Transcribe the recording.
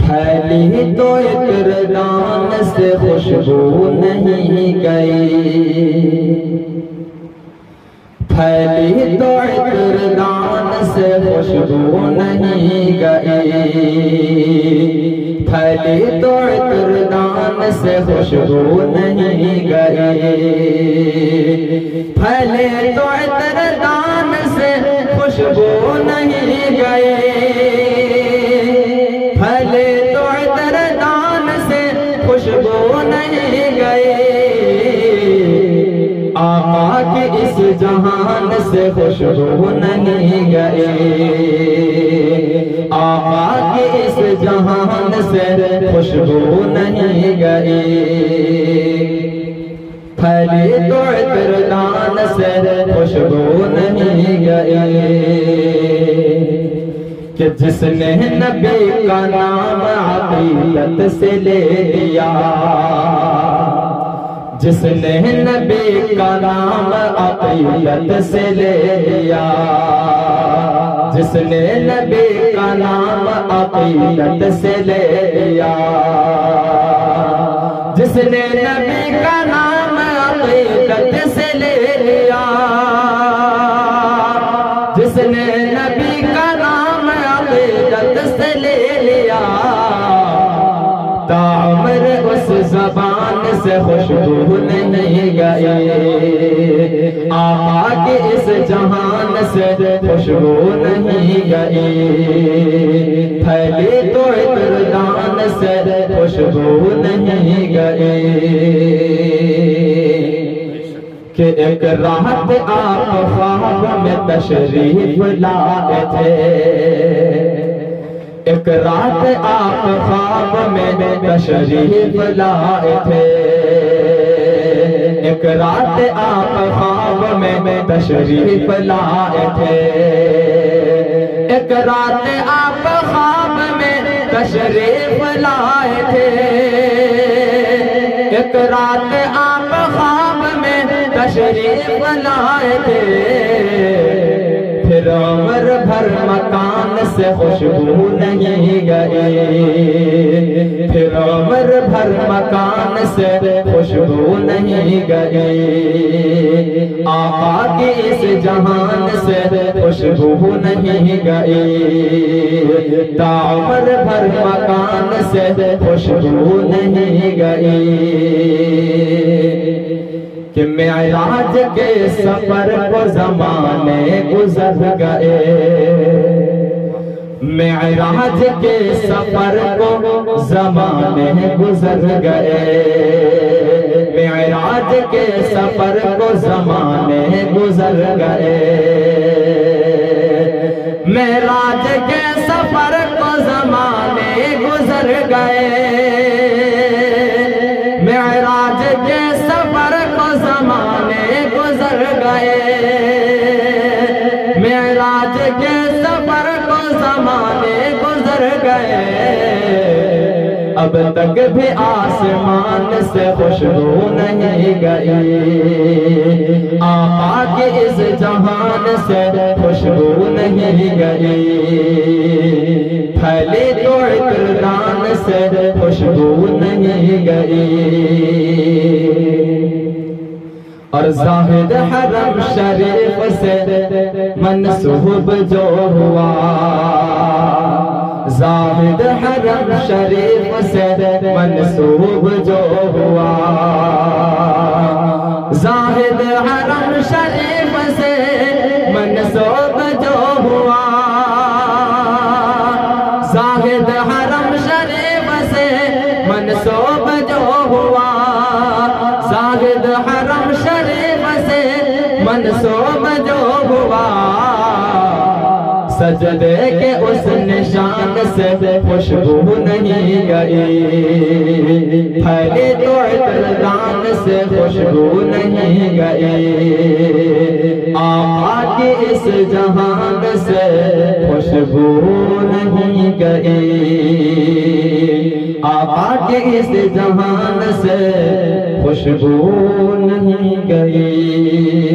پھیلی تو عطردان سے خوشبو نہیں گئی، پھیلی تو عطردان سے خوشبو نہیں گئی، پھیلی تو عطردان سے خوشبو نہیں گئی، پھیلے تو عطردان سے خوشبو نہیں گئی، پھیلے تو عطردان سے خوشبو نہیں گئی، آقا کی اس جہان سے خوشبو نہیں گئی، آقا کی اس جہان سے خوشبو نہیں گئی، پھیلی تو عطردان سے خوشبو نہیں گئی، کہ جس نے نبی کا نام عقیدت سے لے لیا، جس نے نبی کا نام عقیدت سے لے لیا، جس نے نبی کا نام عقیدت سے لے لیا، جس نے نبی کا نام عقیدت سے لے لیا، جس نے نبی کا نام عقیدت سے لے لیا، تا عمر اس زبان سے خوشبو نہیں گئی، آقا کی اس جہان سے خوشبو نہیں گئی، پھیلی تو عطردان سے خوشبو نہیں گئی، کہ ایک رات آپ خواب میں تشریف لائے تھے، ایک رات آپ خواب میں تشریف لائے تھے، ایک رات آپ خواب میں تشریف لائے تھے، ایک رات آپ خواب میں تشریف لائے تھے، ایک رات آپ خواب میں تشریف لائے تھے، پھر عمر بھر مکان سے خوشبو نہیں گئی، پھر عمر بھر مکان سے خوشبو نہیں گئی، آقا کی اس جہان سے خوشبو نہیں گئی، تا عمر بھر مکان سے خوشبو نہیں گئی، کہ معراج کے سفر کو زمانے گزر گئے، معراج کے سفر کو زمانے گزر گئے، معراج کے سفر کو زمانے گزر گئے، معراج کے سفر کو زمانے گزر گئے، معراج کے سفر کو زمانے گزر گئے، معراج کے سفر کو زمانے گزر گئے، اب تک بھی آسمان سے خوشبو نہیں گئی، آقا کی اس جہان سے خوشبو نہیں گئی، پھیلی تو عطردان سے خوشبو نہیں گئی، اور زاہد حرم شریف سے منسوب جو ہوا، زاہد حرم شریف سے منسوب جو ہوا، زاہد حرم شریف سے منسوب جو ہوا، زاہد حرم شریف سے منسوب جو ہوا، زاہد حرم شریف سے منسوب جو ہوا، سجدے کے اس نشان سے خوشبو نہیں گئی، پھیلی تو عطردان سے خوشبو نہیں گئی، آقا کی اس جہان سے خوشبو نہیں گئی، آقا کی اس جہان سے خوشبو نہیں گئی۔